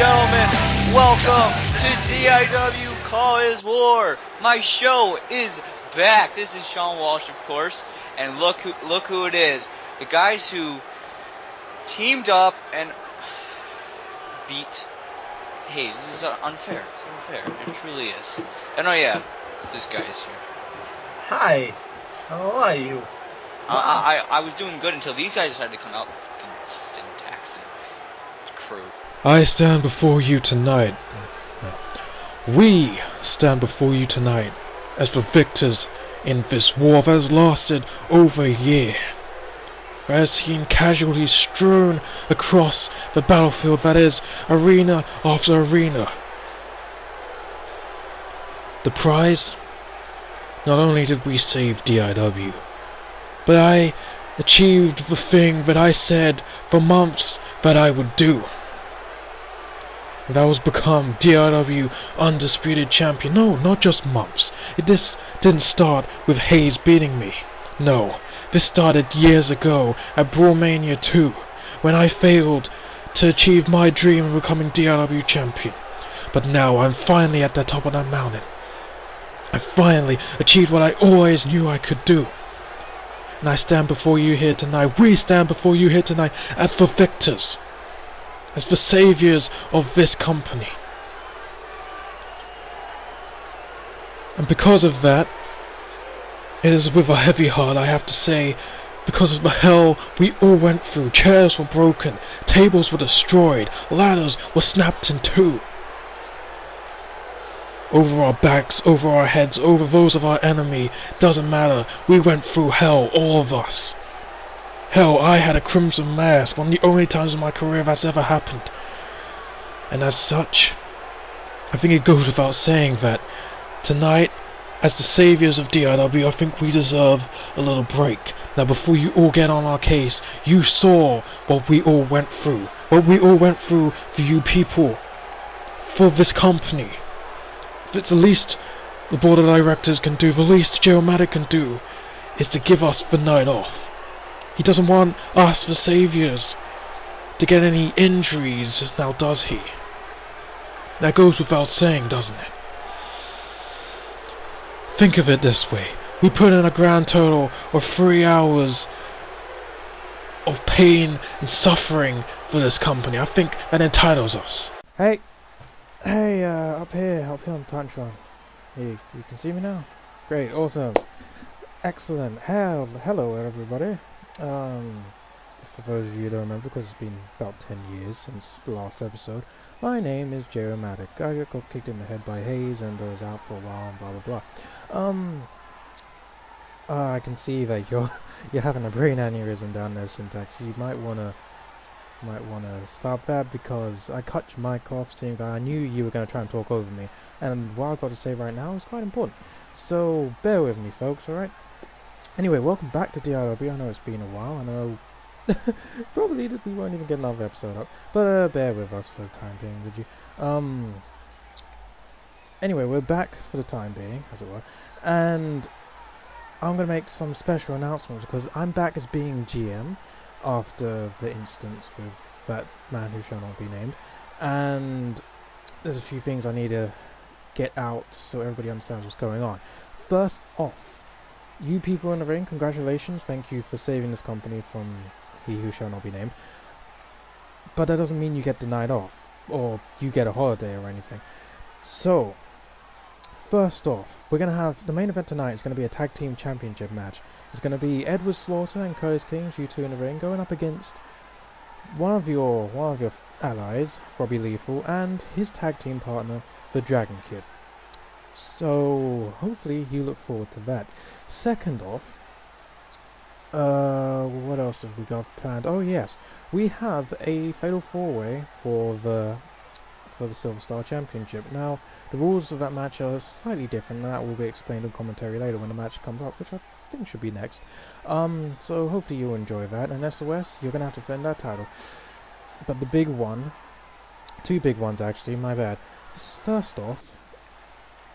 gentlemen, welcome to DIW CAW War. My show is back. This is Shawn Walsh, of course, and look who it is. The guys who teamed up and beat Haze. This is unfair. It's unfair. It truly is. And oh yeah, this guy is here. Hi. How are you? I was doing good until these guys decided to come out with fucking syntax and crew. I stand before you tonight. We stand before you tonight as the victors in this war that has lasted over a year. I have seen casualties strewn across the battlefield that is arena after arena. The prize? Not only did we save DIW, but I achieved the thing that I said for months that I would do. That was become DIW Undisputed Champion. No, not just months. This didn't start with Haze beating me. No, this started years ago at Brawlmania 2, when I failed to achieve my dream of becoming DIW Champion. But now I'm finally at the top of that mountain. I finally achieved what I always knew I could do. And I stand before you here tonight. We stand before you here tonight as the victors, as the saviors of this company. And because of that, it is with a heavy heart I have to say, because of the hell we all went through. Chairs were broken, tables were destroyed, ladders were snapped in two. Over our backs, over our heads, over those of our enemy, doesn't matter. We went through hell, all of us. Hell, I had a crimson mask, one of the only times in my career that's ever happened. And as such, I think it goes without saying that tonight, as the saviors of DIW, I think we deserve a little break. Now, before you all get on our case, you saw what we all went through. What we all went through for you people, for this company. If it's the least the board of directors can do, the least Jay O Matic can do, is to give us the night off. He doesn't want us, the saviors, to get any injuries, now does he? That goes without saying, doesn't it? Think of it this way. We put in a grand total of 3 hours of pain and suffering for this company. I think that entitles us. Hey, up here on Tantron. You can see me now? Great, awesome. Excellent. Hello everybody. For those of you who don't remember, because it's been about 10 years since the last episode, my name is Jay O Matic. I got kicked in the head by Haze and was out for a while and blah blah blah. I can see that you're having a brain aneurysm down there, Syntax. You might wanna stop that, because I cut your mic off seeing that I knew you were gonna try and talk over me, and what I've got to say right now is quite important. So bear with me, folks, alright? Anyway, welcome back to DIW. I know it's been a while. I know probably that we won't even get another episode up, but bear with us for the time being, would you? Anyway, we're back for the time being, as it were, and I'm gonna make some special announcements because I'm back as being GM after the instance with that man who shall not be named, and there's a few things I need to get out so everybody understands what's going on. First off, you people in the ring, congratulations, thank you for saving this company from he who shall not be named. But that doesn't mean you get the night off, or you get a holiday or anything. So, first off, we're going to have, the main event tonight is going to be a tag team championship match. It's going to be Edward Slaughter and Curtis Kings, you two in the ring, going up against one of your allies, Robbie Lethal, and his tag team partner, the Dragon Kid. So, hopefully you look forward to that. Second off, what else have we got planned? Oh yes, we have a Fatal 4-Way for the Silver Star Championship. Now, the rules of that match are slightly different, and that will be explained in commentary later when the match comes up, which I think should be next. So hopefully you'll enjoy that, and SOS, you're going to have to defend that title. But the big one, two big ones actually, my bad. First off,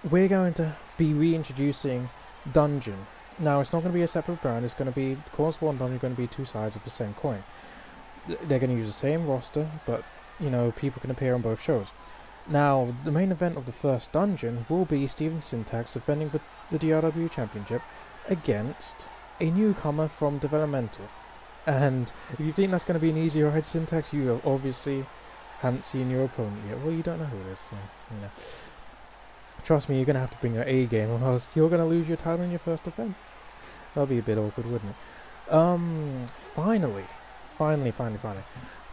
we're going to be reintroducing Dungeon. Now, it's not going to be a separate brand, it's going to be, Cornsport and Dungeon are going to be two sides of the same coin. They're going to use the same roster, but you know, people can appear on both shows. Now, the main event of the first dungeon will be Steven Syntax defending the DIW Championship against a newcomer from Developmental. And if you think that's going to be an easy ride, Syntax, you obviously haven't seen your opponent yet. Well, you don't know who it is, so, you know. Trust me, you're going to have to bring your A game, or else you're going to lose your title in your first defense. That'll be a bit awkward, wouldn't it? Finally.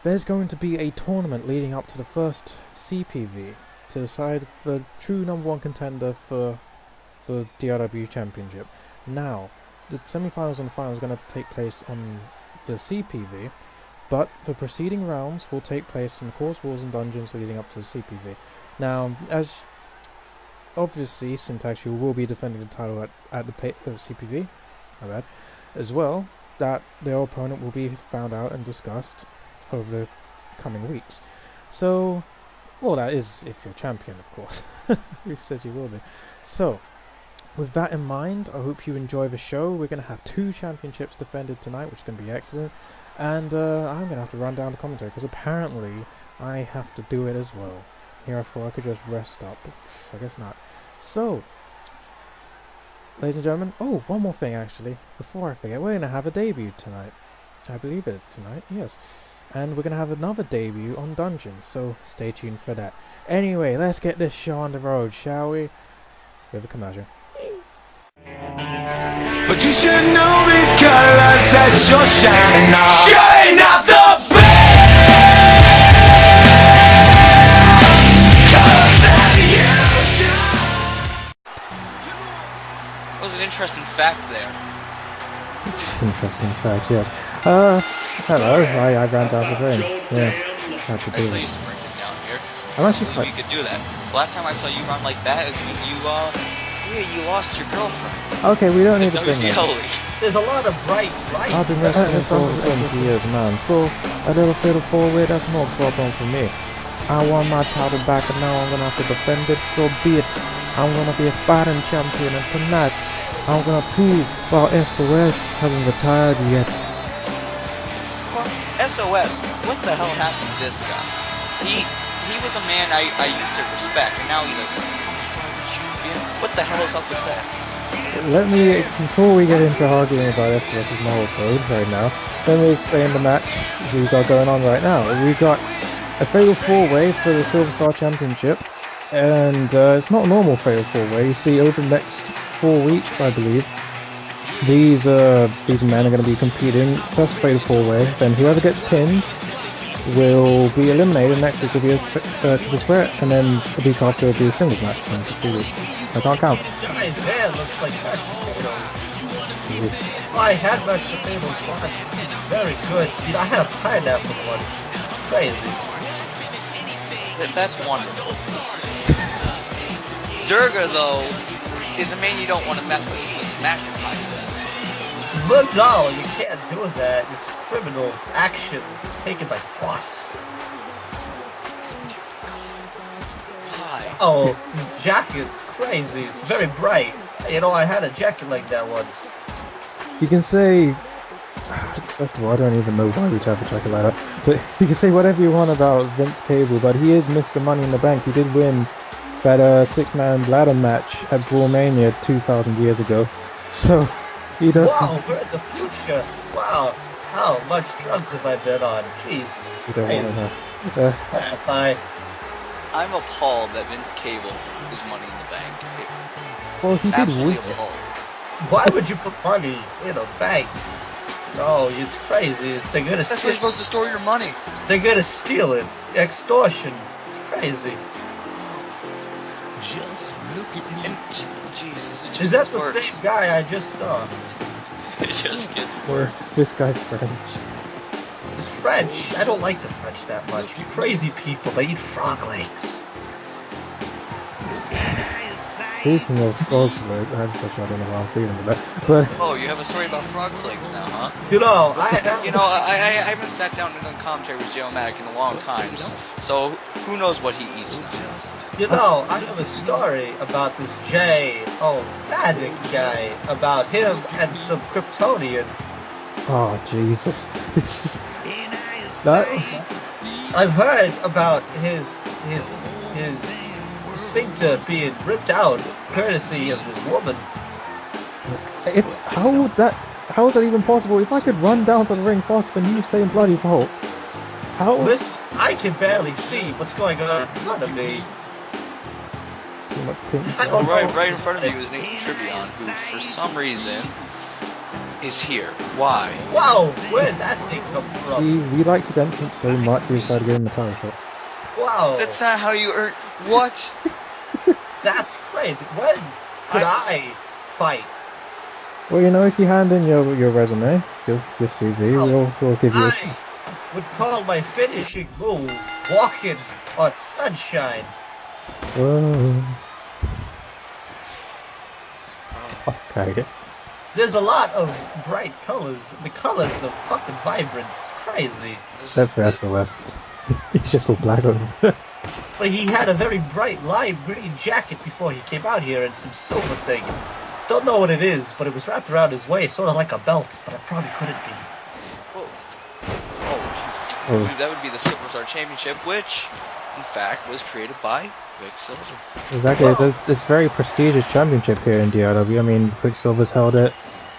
There's going to be a tournament leading up to the first CPV to decide the true #1 contender for the DIW Championship. Now, the semi-finals and finals are going to take place on the CPV, but the preceding rounds will take place in course wars and dungeons leading up to the CPV. Now, as obviously Syntax, you will be defending the title at the CPV, as well, that their opponent will be found out and discussed over the coming weeks. So, well, that is if you're champion, of course. Who said you will be? So, with that in mind, I hope you enjoy the show. We're going to have 2 championships defended tonight, which is going to be excellent. And I'm going to have to run down the commentary, because apparently I have to do it as well. Here I thought I could just rest up, but I guess not. So, ladies and gentlemen, oh, one more thing actually, before I forget, we're going to have a debut tonight. I believe it tonight, yes. And we're going to have another debut on Dungeons, so stay tuned for that. Anyway, let's get this show on the road, shall we? With a commercial. But you should know these colors that you're shining on. Shine out the That was an interesting fact there. Interesting fact, yes. Hello, I ran down the drain. Yeah, had to I do saw you it. sprinting down here. I'm actually You quite... could do that. Last time I saw you run like that is when you lost your girlfriend. Okay, we don't need The to bring that. WCO. There's a lot of bright lights. I've been wrestling for 20 years, man, so a little bit of forward, that's no problem for me. I won my title back and now I'm gonna have to defend it, so be it. I'm gonna be a fighting champion, and tonight I'm gonna prove while SOS hasn't retired yet. SOS, what the hell happened to this guy? He was a man I used to respect, and now he's like, I'm a strong champion. What the hell is up with that? Let me, before we get into arguing about SOS's moral code right now, let me explain the match we've got going on right now. We've got a Fatal 4-Way for the Silver Star Championship, and it's not a normal Fatal 4-Way. You see, over the next 4 weeks, I believe, these men are going to be competing. First Fatal 4-Way, then whoever gets pinned will be eliminated. Next week will be a triple threat, and then a week after will be a singles match. I can't count. Guy there looks like mashed potatoes. I had mashed potatoes once. Very good. You know, I had a pineapple once. Crazy. That's wonderful. Durga, though, is a man you don't want to mess with. He was smacked as high as that. But no, you can't do that. It's criminal action taken by boss. Why? Oh, his jacket's crazy. It's very bright. You know, I had a jacket like that once. You can say, first of all, I don't even know why we have a jacket like that, but you can say whatever you want about Vince Cable, but he is Mr. Money in the Bank. He did win that 6-man ladder match at Brawlmania 2,000 years ago, so he does... Wow, we're in the future. Wow, how much drugs have I been on? Jeez. You don't want to know. Bye. I'm appalled that Vince Cable is Money in the Bank. Well, he did Absolutely win. appalled. Why would you put money in a bank? No, it's crazy. They're gonna That's where you're supposed to store your money. They're gonna steal it. Extortion. It's crazy. Just look at me. And Jesus, it just Is that gets the worse. same guy I just saw? It just gets Or worse. this guy's French. It's French. I don't like the French that much. You crazy people. They eat frog legs. Speaking of frogs, like, I don't know how I'm feeling about that, but Oh, you have a story about frog's legs now, huh? You know, I I haven't sat down and done commentary with Jay O Matic in a long time, so who knows what he eats now. You know, I have a story about this Jay O Matic guy, about him and some Kryptonian. oh Jesus, it's just, I've heard about his sphincter being ripped out, courtesy of this woman. How is that even possible? If I could run down to the ring faster than you stay in bloody vault, how? Listen, I can barely see what's going on in front of me. Too much pink. I don't know. Right in front of you is Nathan Trivion, who for some reason is here. Why? Wow, where did that thing come from? We liked his entrance so much we decided to give him a title shot. Wow, That's not how you earn. What? that's crazy. When could I fight? Well, you know, if you hand in your resume, your CV, we'll give you. I would call my finishing move walking on sunshine. Whoa. Oh, tag it. There's a lot of bright colors. The colors are fucking vibrant. It's crazy. Except for SOS. He's just all black over there. But he had a very bright lime green jacket before he came out here and some silver thing. Don't know what it is, but it was wrapped around his waist, sort of like a belt, but it probably couldn't be. Well, jeez. That would be the Superstar Championship, which, in fact, was created by Quicksilver. Exactly, this very prestigious championship here in DIW. I mean, Quicksilver's held it,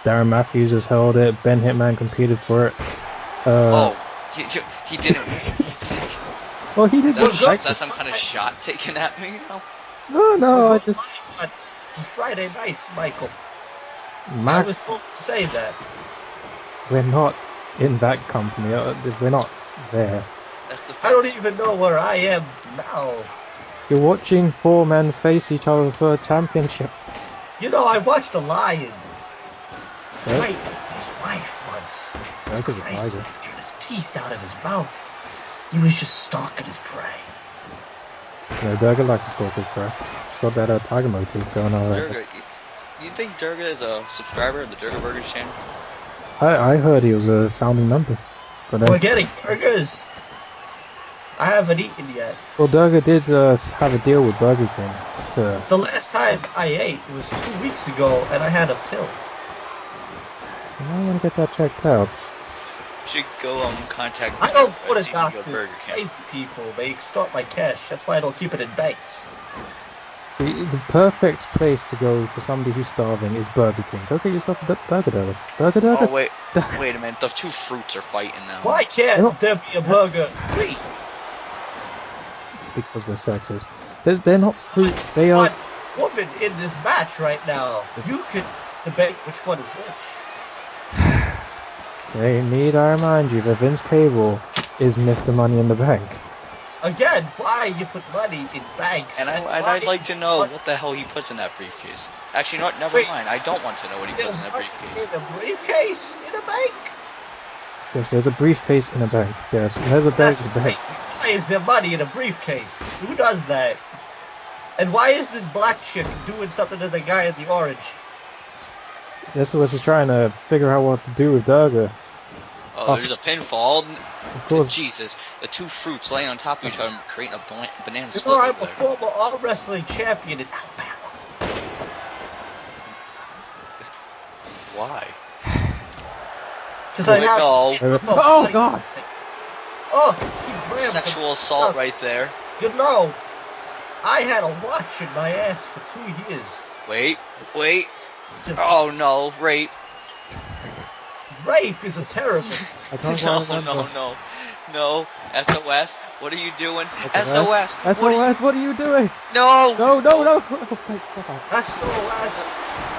Darren Matthews has held it, Ben Hitman competed for it. He didn't. Well, he did. Is that some kind of shot taken at me? No, I just... Friday nights, Michael. Mac, I was supposed to say that. we're not in that company. We're not there. That's the I don't even know where I am now. You're watching 4 men face each other for a championship. You know, I watched a lion Yes? fight his wife once. That is a Christ, tiger. he's got his teeth out of his mouth. He was just stalking his prey. No, Durga likes to stalk his prey. He's got that tiger motif going on there. Durga, you think Durga is a subscriber of the Durga Burgers channel? I heard he was a founding member. But then, We're getting burgers. I haven't eaten yet. well, Durga did have a deal with Burger King to... The last time I ate was 2 weeks ago, and I had a pill. I want to get that checked out. You should go contact. I don't go to see if you go doctors. Burger King. Crazy people. They extort my cash. That's why I don't keep it in banks. See, the perfect place to go for somebody who's starving is Burger King. Go get yourself a burger Durga. Burger Durga? Oh wait a minute. The two fruits are fighting now. Why can't there be a burger free? Because we're sexist. They're not fruit, they are... One woman in this match right now. You could debate which one is which. They need I remind you that Vince Cable is Mr. Money in the Bank. Again, why you put money in banks? And I'd like to know what the hell he puts in that briefcase. Actually, no, never mind. I don't want to know what he puts in that briefcase. In a briefcase? In a bank? Yes, there's a briefcase in a bank. Yes, there's a bank in a bank. Why is there money in a briefcase? Who does that? And why is this black chick doing something to the guy in the orange? SOS is trying to figure out what to do with Durga. Oh, there's a pinfall. Of course. Jesus, the two fruits laying on top of each other, creating a banana You split. know, I'm over a there. former arm wrestling champion in Alabama. Why? Because I have... Oh, God! Oh, he grabbed Sexual the- assault right there. You know, I had a watch in my ass for 2 years. Wait. Oh no, rape. Rape is a terrible... I don't want to No. SOS, what are you doing? Okay, SOS, SOS, what are you doing? No! No! Oh, thank God. That's the last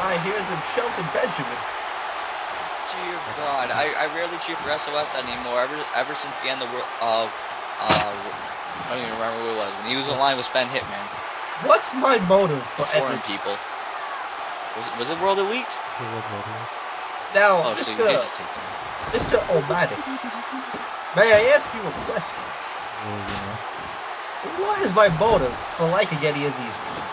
I hear them Shelton Benjamin. Dear God, I rarely cheer for SOS anymore. Ever since the end of I don't even remember who it was. When he was in line with Ben Hitman, What's my motive for foreign ending? people. Was it World Elite? Now, Oh, so you did Mr. just take them. Mr. O Matic, may I ask you a question? What is my motive for liking any of these people?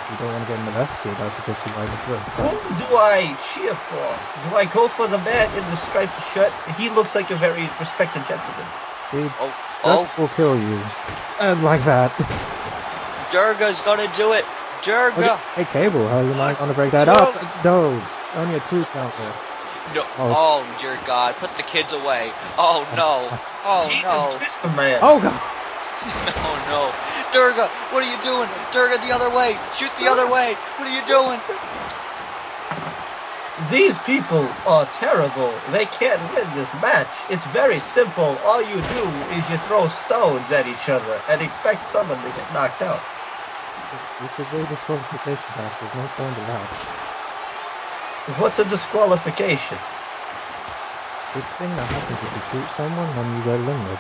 You don't want to get molested, I suggest you like the flip. Who do I cheer for? Do I go for the man in the striped shirt? He looks like a very respected gentleman. See, Oh, that will kill you. And like that. Durga's gonna do it. Durga. Hey, Cable, how you might want to break that up? No, only a 2 count there. No. Oh. Oh, dear God. Put the kids away. Oh, no. Oh, He no. just kissed the man. Oh god! Oh, no. Durga, what are you doing? Durga, the other way. Shoot the other way. What are you doing? These people are terrible. They can't win this match. It's very simple. All you do is you throw stones at each other and expect someone to get knocked out. This is a disqualification match. There's no stones allowed. What's a disqualification? It's this thing that happens if you shoot someone and you get eliminated.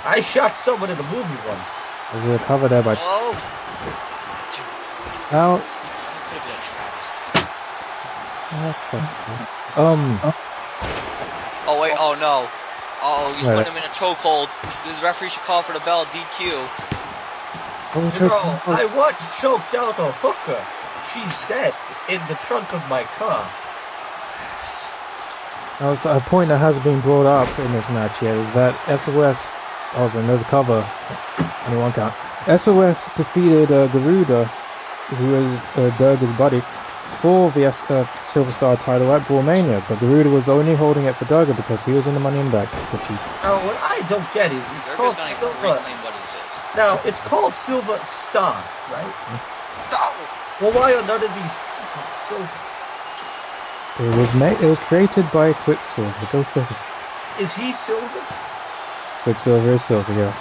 I shot someone in a movie once. There's a cover there by... Oh. Now... That could have been a travesty. Oh, wait. Oh, no. Oh, he's Right. putting him in a chokehold. This referee should call for the bell. DQ. Bro, I once choked out a hooker. She said in the trunk of my car. Now, so a point that has been brought up in this match here is that SOS... Oh, and there's a cover. Only one count. SOS defeated Garuda, who is Durga's buddy, for the Silver Star title at Mania, but Garuda was only holding it for Durga because he was in the Money in the Bank. Now, what I don't get is it's Durga's called not even Silver. reclaim what it is. Now, it's called Silver Star, right? No! Well, why are none of these silver? It was created by Quicksilver. Go figure. Is he silver? Quicksilver is silver, yeah.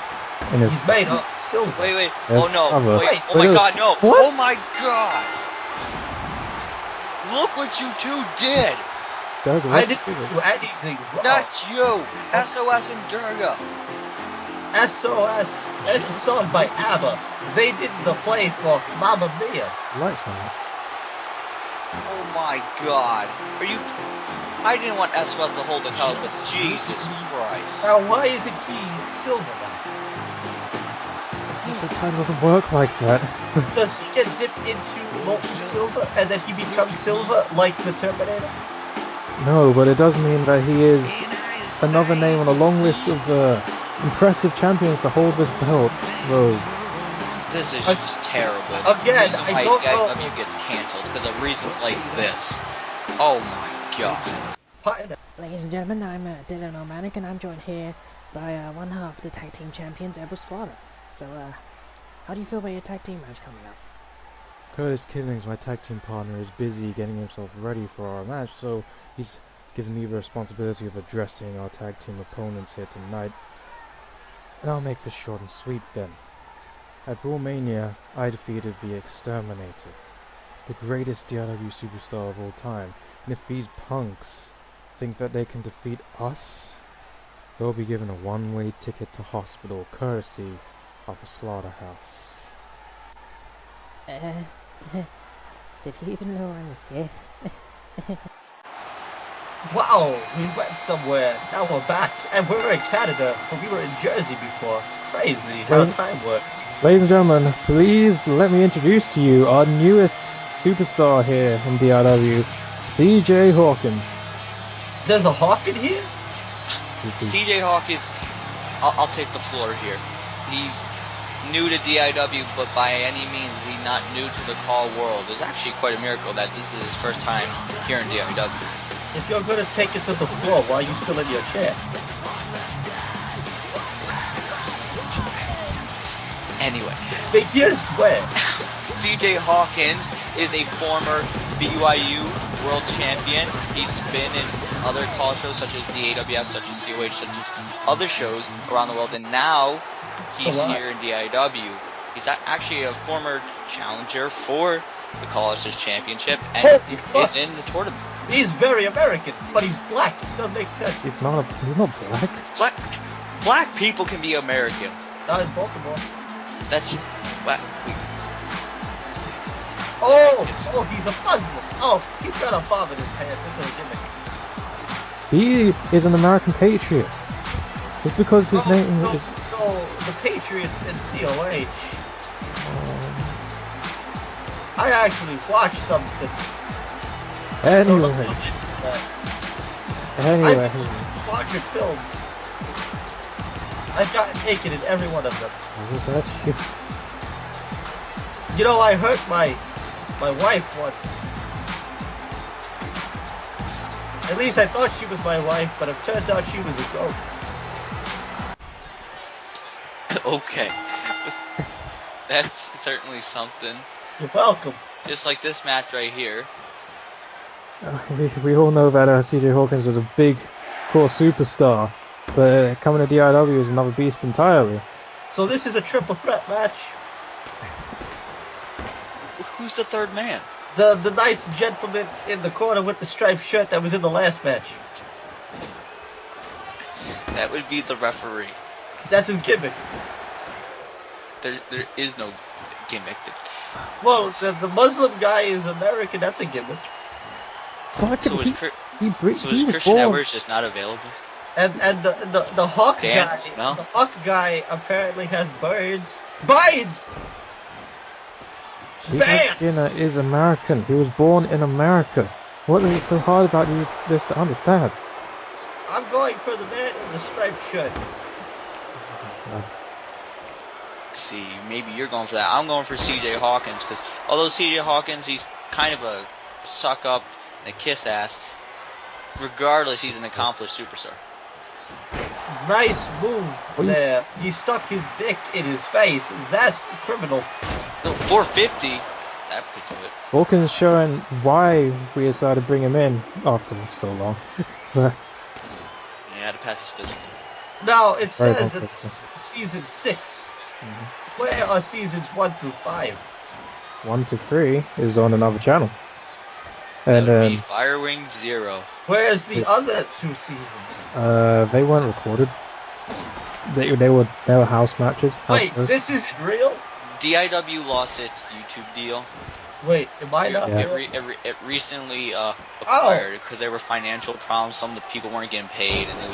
And it's He's made up silver. Wait. Yes, Oh, no. cover. Wait. Oh, Wait, my no. God, no. What? Oh, my God. Look what you two did. Durga, I what? didn't do anything wrong. That's you. SOS and Durga. SOS. It's a song by ABBA. They did the play for Mamma Mia. Lights on it. Oh, my God. Are you... I didn't want SOS to hold the title, but Jesus Christ. Now, why isn't he silver now? The time doesn't work like that. Does he get dipped into molten silver and then he becomes silver like the Terminator? No, but it does mean that he is another name on a long list of impressive champions to hold this belt. Rose. This is just terrible. Again, This is I why don't know. DIW gets cancelled, because of reasons like this. Oh my God. Ladies and gentlemen, I'm Dylan O Matic, and I'm joined here by one half of the tag team champions, Edward Slaughter. So, how do you feel about your tag team match coming up? Curtis Killings, my tag team partner, is busy getting himself ready for our match, so he's given me the responsibility of addressing our tag team opponents here tonight. And I'll make this short and sweet then. At Mania, I defeated the Exterminator, the greatest DIW superstar of all time, and if these punks think that they can defeat us, they'll be given a one-way ticket to hospital, courtesy of the slaughterhouse. Did he even know I was here? Wow, we went somewhere. Now we're back, and we're in Canada, but we were in Jersey before. It's crazy how time works. Ladies and gentlemen, please let me introduce to you our newest superstar here in DIW, CJ Hawkins. There's a hawk in here? CJ Hawkins, I'll take the floor here. He's new to DIW, but by any means is he not new to the call world. It's actually quite a miracle that this is his first time here in DIW. If you're gonna take it to the floor, why are you still in your chair? Anyway, But here's where. CJ Hawkins is a former BYU world champion. He's been in other call shows such as the AWF, such as COH, such as other shows around the world, and now he's here in DIW. He's actually a former challenger for the Call Usher's Championship, and is in the tournament. He's very American, but he's black. It doesn't make sense. He's not black. Black people can be American. Not in Baltimore. That's black. Oh, he's a Muslim. Oh, he's got a bob in his pants. That's a gimmick. He is an American patriot. It's because his name is... No, the Patriots and COH. I actually watched something. Anyway. I've watched films. I've gotten naked in every one of them. You know, I hurt my wife once. At least I thought she was my wife, but it turns out she was a ghost. Okay. That's certainly something. You're welcome. Just like this match right here. We all know that CJ Hawkins is a big core superstar, but coming to DIW is another beast entirely. So this is a triple threat match. Who's the third man? The nice gentleman in the corner with the striped shirt that was in the last match. That would be the referee. That's his gimmick. There is no gimmick. Well, the Muslim guy is American. That's a gimmick. So is Christian Edwards just not available? And the Hawk Dan? guy, No? the Hawk guy apparently has birds. Birds! Sheila Skinner is American. He was born in America. What is so hard about this to understand? I'm going for the man in the striped shirt. See, maybe you're going for that. I'm going for CJ Hawkins, because although CJ Hawkins, he's kind of a suck up and a kiss ass, regardless, he's an accomplished superstar. Nice move there. He stuck his dick in his face. That's criminal. No, 450? That could do it. Hawkins showing why we decided to bring him in after so long. Yeah, had to pass his physical. Now, it Very says well that put, season 6. Where are seasons 1 through 5? 1 to 3 is on another channel. And That would be Fire Wing 0. Where's the other 2 seasons? they weren't recorded. They were house matches. Wait, this isn't real? DIW lost its YouTube deal. Wait, am I not Yeah. real? It recently acquired because there were financial problems. Some of the people weren't getting paid, and it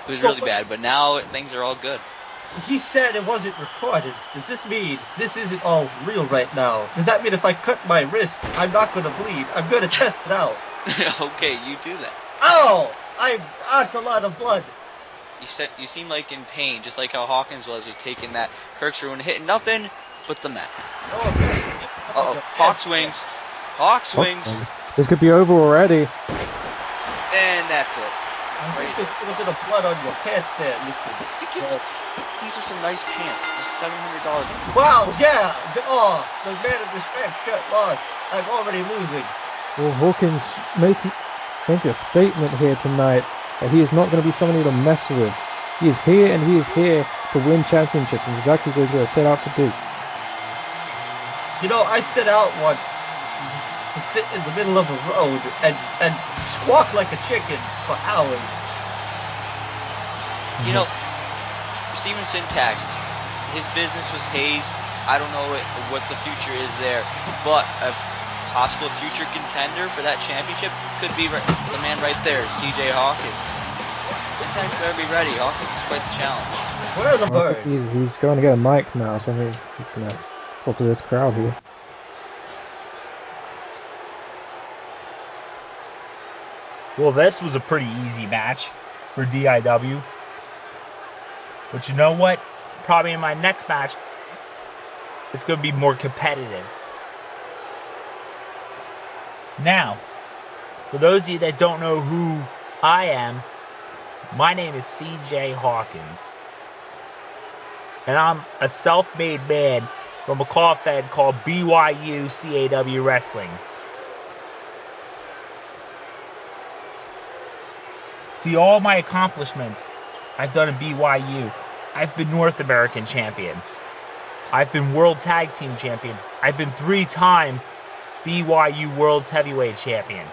was really bad. But now things are all good. He said it wasn't recorded. Does this mean this isn't all real right now? Does that mean if I cut my wrist, I'm not going to bleed? I'm going to test it out. Okay, you do that. Ow! That's a lot of blood. You seem like in pain, just like how Hawkins was with taking that corkscrew and hitting nothing but the mat. Uh-oh, Hawk swings. Hawk swings. This could be over already. And that's it. I think there's a little bit of blood on your pants there, mister. These are some nice pants. Just $700. Wow, yeah! The man in the striped shirt lost. I'm already losing. Well, Hawkins making a statement here tonight that he is not going to be somebody to mess with. He is here and he is here to win championships, and exactly what he's set out to do. You know, I set out once to sit in the middle of a road and squawk like a chicken for hours. You know, Steven Syntax, his business was Haze. I don't know what the future is there, but a possible future contender for that championship could be the man right there, CJ Hawkins. Syntax better be ready. Hawkins is quite the challenge. Where are the I birds? think he's going to get a mic now, so he's going to talk to this crowd here. Well, this was a pretty easy match for DIW. But you know what? Probably in my next match, it's going to be more competitive. Now, for those of you that don't know who I am, my name is CJ Hawkins. And I'm a self-made man from a call fed called BYU CAW Wrestling. See, all my accomplishments I've done in BYU. I've been North American champion. I've been World Tag Team champion. I've been 3-time BYU World's Heavyweight champion.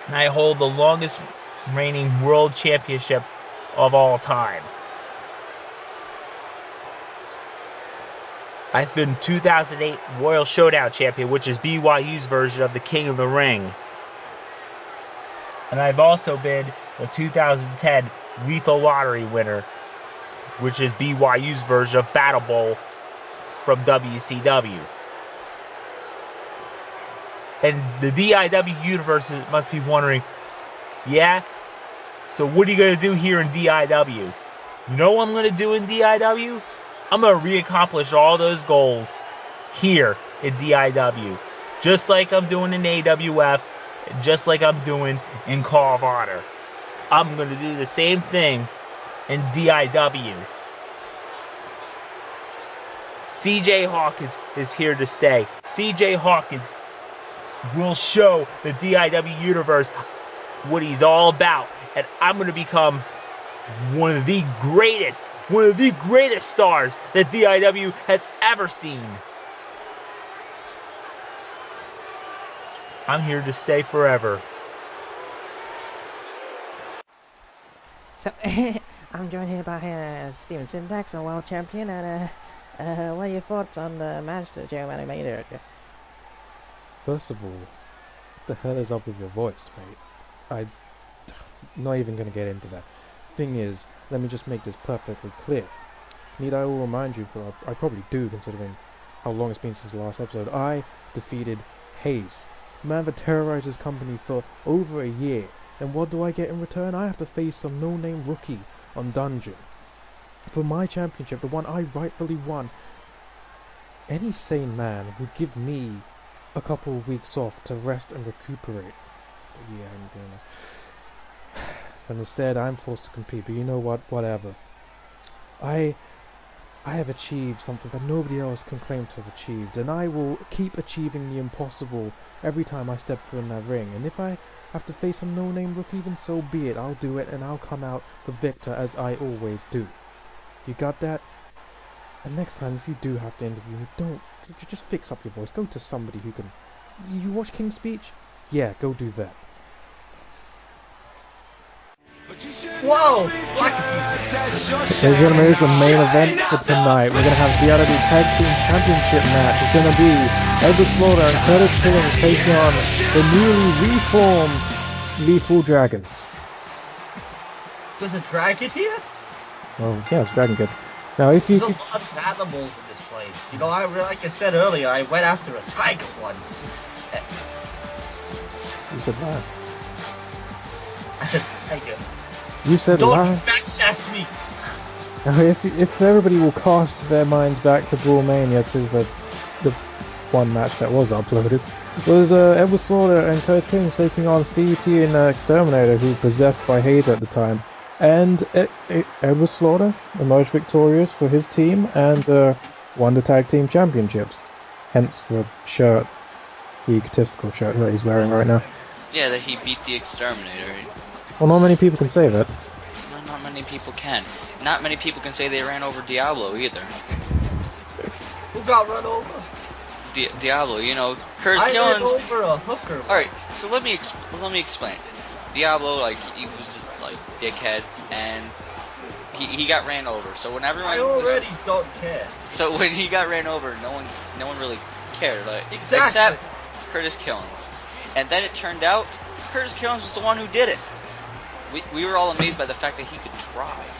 And I hold the longest reigning world championship of all time. I've been 2008 Royal Showdown champion, which is BYU's version of the King of the Ring. And I've also been the 2010 Lethal Lottery winner, which is BYU's version of Battle Bowl from WCW. And the DIW universe must be wondering, yeah, so what are you going to do here in DIW? You know what I'm going to do in DIW? I'm going to reaccomplish all those goals here in DIW. Just like I'm doing in AWF, just like I'm doing in Call of Honor. I'm going to do the same thing in DIW. CJ Hawkins is here to stay. CJ Hawkins will show the DIW universe what he's all about. And I'm going to become one of the greatest stars that DIW has ever seen. I'm here to stay forever. So, I'm joined here by Steven Syntax, a world champion, and what are your thoughts on the match that Jay O Matic made earlier? First of all, what the hell is up with your voice, mate? I'm not even going to get into that. Thing is, let me just make this perfectly clear. Need I will remind you, but I probably do, considering how long it's been since the last episode. I defeated Haze, the man that terrorized his company for over a year. And what do I get in return? I have to face some no-name rookie on Dungeon. For my championship, the one I rightfully won. Any sane man would give me a couple of weeks off to rest and recuperate. But yeah, I'm gonna... And instead, I'm forced to compete. But you know what? Whatever. I have achieved something that nobody else can claim to have achieved, and I will keep achieving the impossible every time I step foot in that ring. And if I have to face some no-name rookie, then so be it. I'll do it, and I'll come out the victor, as I always do. You got that? And next time, if you do have to interview me, just fix up your voice. Go to somebody who can... You watch King's Speech? Yeah, go do that. Whoa! Ladies and gentlemen, here's the main event for tonight. We're going to have the DIW Tag Team Championship match. It's going to be Edward Slaughter and Curtis Killings taking on the newly reformed Lethal Dragons. There's a dragon here? Oh, yeah, it's Dragon Kid. Now, if you... There's a lot of animals in this place. You know, like I said earlier, I went after a tiger once. You said lion. I said tiger. You said Don't lion. backsass me! Now, if everybody will cast their minds back to Brawlmania, to the one match that was uploaded, was Edward Slaughter and Curtis Killings taking on Stevie T and Exterminator, who were possessed by Haze at the time. And Edward Slaughter emerged victorious for his team and won the tag team championships. Hence the shirt, the egotistical shirt that he's wearing right now. Yeah, that he beat the Exterminator. Well, not many people can say that. Not many people can. Not many people can say they ran over Diablo either. Who got run over? Diablo, you know, Curtis I Killings. ran over a hooker. Alright, so let me explain. Diablo, like, he was just, like, dickhead, and he got ran over. So when everyone... I already don't care. So when he got ran over, no one really cared, like, Exactly. except Curtis Killings. And then it turned out Curtis Killings was the one who did it. We were all amazed by the fact that he could drive.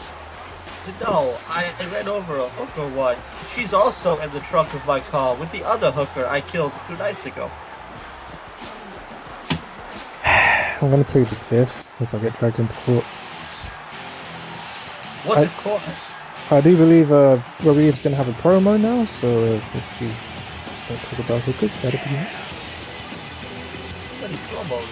No, I ran over a hooker once. She's also in the trunk of my car with the other hooker I killed 2 nights ago. I'm going to plead the fifth if I get dragged into court. What's it called? I do believe Robbie's going to have a promo now, so if you don't talk about hookers, that'll be it. Many promos.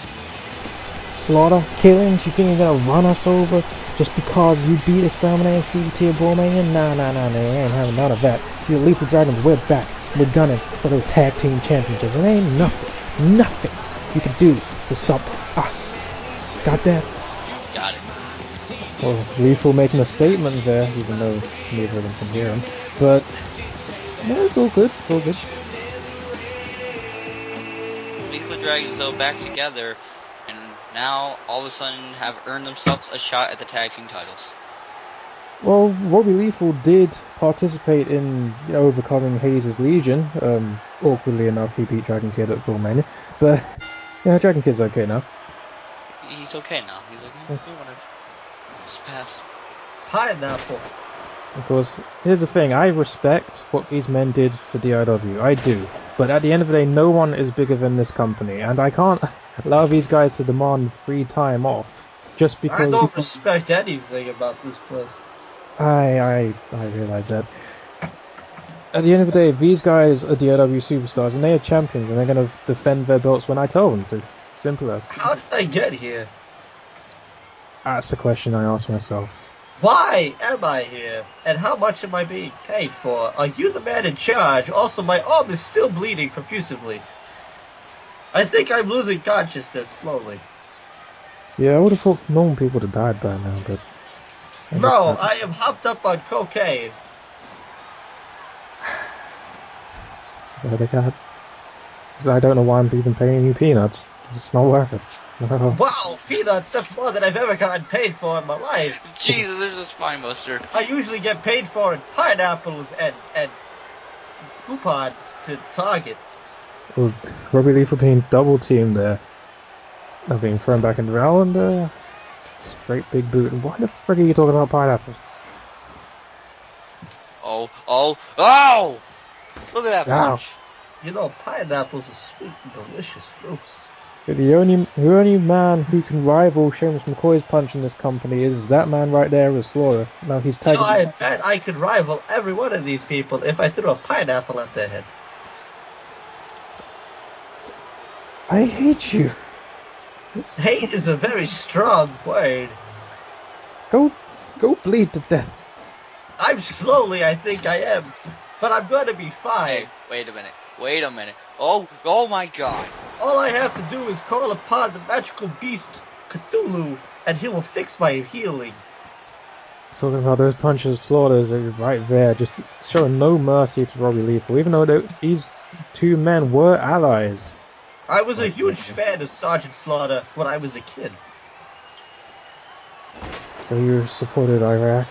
Slaughter, Killings, you think you're going to run us over just because you beat Exterminator, Stevie T, and Brawlmania? Nah, you ain't having none of that. These Lethal Dragons, we're back. We're gunning for those tag team championships. There ain't nothing you can do to stop us. Got that? Got it. Well, Lethal making a statement there, even though neither of them can hear him. But, no, it's all good. Lethal Dragons, though, back together, and now all of a sudden have earned themselves a shot at the tag team titles. Well, Robbie Lethal did participate in overcoming Haze's Legion. Awkwardly enough, he beat Dragon Kid at Brawlmania. But, yeah, Dragon Kid's okay now. He's okay now. He's like, whatever. Just pass. Pineapple. Of course, here's the thing. I respect what these men did for DIW. I do. But at the end of the day, no one is bigger than this company. And I can't allow these guys to demand free time off. Just because... I don't respect anything about this place. I realize that. At the end of the day, these guys are DIW superstars and they are champions and they're going to defend their belts when I tell them to. Simple as. How did I get here? That's the question I ask myself. Why am I here? And how much am I being paid for? Are you the man in charge? Also, my arm is still bleeding profusely. I think I'm losing consciousness slowly. Yeah, I would have thought normal people would have died by now, but... No, I am hopped up on cocaine. So they got... I don't know why I'm even paying you peanuts. It's not worth it. No. Wow, peanuts, that's more than I've ever gotten paid for in my life. Jesus, there's a spine buster. I usually get paid for in pineapples and coupons to Target. Well, Robbie Lee for being double teamed there. Now being thrown back in the round. Straight big boot. Why the frick are you talking about pineapples? Oh! Look at that Ow. punch. You know, pineapples are sweet and delicious fruits. The only man who can rival Seamus McCoy's punch in this company is that man right there with Slaughter. Now he's You know, tagging. I bet I could rival every one of these people if I threw a pineapple at their head. I hate you. Hate is a very strong word. Go bleed to death. I'm slowly, I think I am. But I'm going to be fine. Hey, wait a minute. Oh my God. All I have to do is call upon the magical beast Cthulhu, and he will fix my healing. Talking about those punches, Slaughter's right there, just showing no mercy to Robbie Lethal, even though these two men were allies. I was a huge fan of Sergeant Slaughter when I was a kid. So you supported Iraq?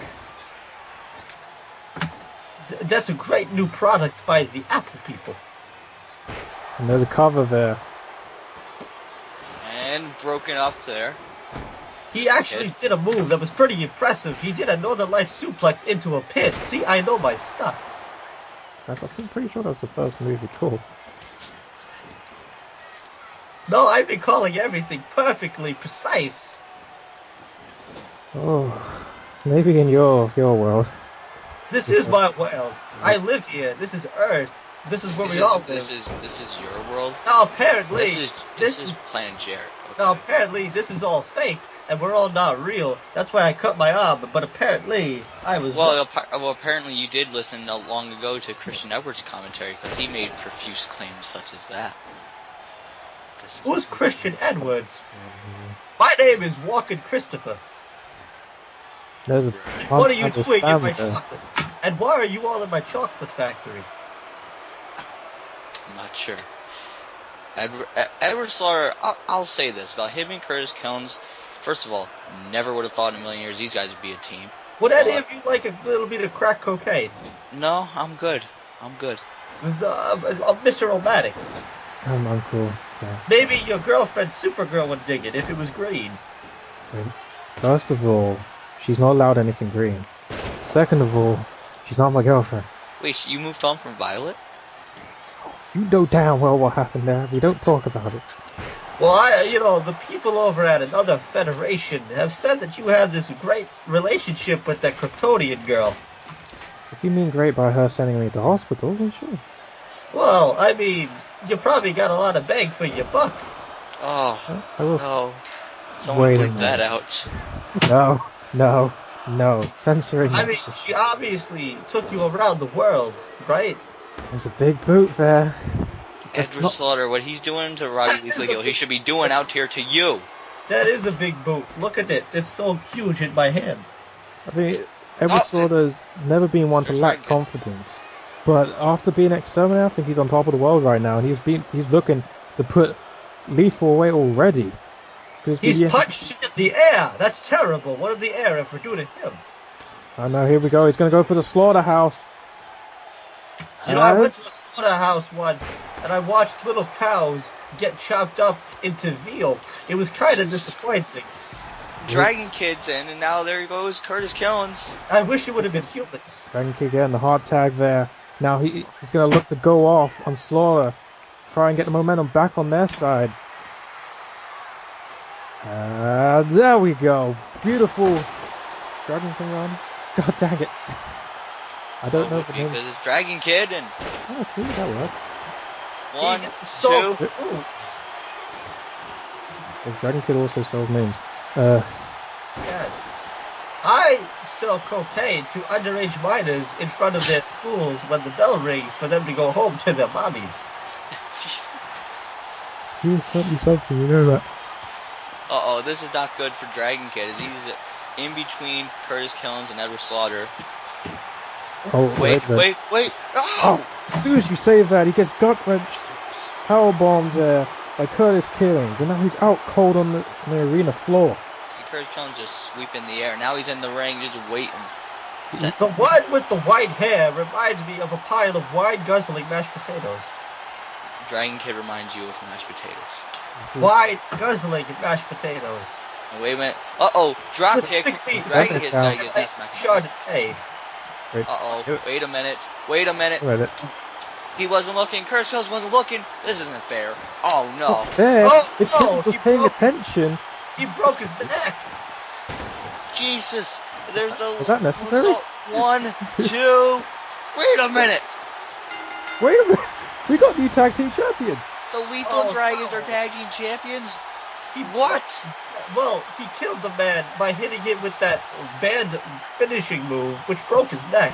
That's a great new product by the Apple people. And there's a cover there. And broken up there. He actually did a move that was pretty impressive. He did a Northern Lights suplex into a pin. See, I know my stuff. I'm pretty sure that's the first move he called. No, I've been calling everything perfectly precise. Oh, maybe in your world. This is my world. I live here. This is Earth. This is where we all live. This is your world. Now apparently, This is Planet Jarrett. Okay. now apparently this is all fake, and we're all not real. That's why I cut my arm. But apparently, I was. Well, apparently you did listen not long ago to Christian Edwards' commentary because he made profuse claims such as that. Who's Christian Edwards? My name is Walking Christopher. There's a What are you doing in my there. chocolate? And why are you all in my chocolate factory? I'm not sure. Edward Slaughter, I'll say this about him and Curtis Kilns. First of all, never would have thought in a million years these guys would be a team. Would any of you like a little bit of crack cocaine? No, I'm good. Mr. O Matic. I'm cool. Thanks. Maybe your girlfriend Supergirl would dig it if it was green. First of all, she's not allowed anything green. Second of all, she's not my girlfriend. Wait, you moved on from Violet? You know damn well what happened there. We don't talk about it. Well, the people over at another federation have said that you have this great relationship with that Kryptonian girl. If you mean great by her sending me to hospital, then sure. Well, I mean, you probably got a lot of bang for your buck. Oh, I will no. Someone Wait a bleep that out. No. Censoring. I mean, she obviously took you around the world, right? There's a big boot there. Edward Slaughter, what he's doing to Robbie Lethal, he should be doing out here to you. That is a big boot. Look at it. It's so huge in my hand. I mean, Edward Slaughter's never been one to lack confidence. But after being exterminated, I think he's on top of the world right now, and he's looking to put Lethal away already. He's punched in the air. That's terrible. What did the air ever do to him? I know. Here we go. He's going to go for the slaughterhouse. I went to a slaughterhouse once, and I watched little cows get chopped up into veal. It was kind of disappointing. Dragon Kid's in, and now there goes Curtis Killens. I wish it would have been humans. Dragon Kid getting the hard tag there. Now he's going to look to go off on Slaughter. Try and get the momentum back on their side. There we go. Beautiful. Dragon King run. God dang it. I don't know if Because it's Dragon Kid, and oh, see, that works. 1, So 2. Because Dragon Kid also sells memes. Yes. I sell cocaine to underage minors in front of their schools when the bell rings for them to go home to their mommies. You sent me something, you know that. Uh-oh, this is not good for Dragon Kid, as he's in between Curtis Killings and Edward Slaughter. Oh, Wait. Oh, as soon as you say that, he gets gut wrenched, powerbombed there by Curtis Killings, and now he's out cold on the arena floor. See Curtis Killings just sweep in the air. Now he's in the ring just waiting. The one with the white hair reminds me of a pile of wine-guzzling mashed potatoes. Dragon Kid reminds you of the mashed potatoes. Wine-guzzling mashed potatoes. Wait a minute. Uh-oh, drop kick. Specifically, Dragon Kid's gotta get like this smacked. Chardonnay. Uh-oh, wait a minute. Wait a minute. He wasn't looking. Curtis Killings wasn't looking. This isn't fair. Oh, no. There, Oh, if no, Killings was he paying broke- attention, He broke his neck. Jesus. There's the... was that necessary? 1, 2... Wait a minute. Wait a minute, we got new tag team champions. The Lethal Oh, Dragons no. are tag team champions? What? Well, he killed the man by hitting him with that banned finishing move, which broke his neck.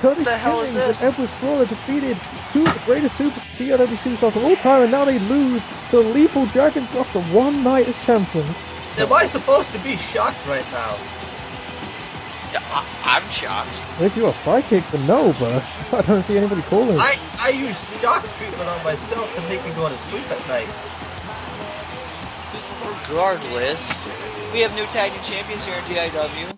Curtis the hell is Killings this? and Edward Slaughter defeated two of the greatest DIW superstars of all time, and now they lose to the Lethal Dragons after one night as champions. Am I supposed to be shocked right now? I'm shocked. If you're a psychic, then no, but I don't see anybody calling. I use shock treatment on myself to make me go to sleep at night. Regardless, we have new tag team champions here in DIW.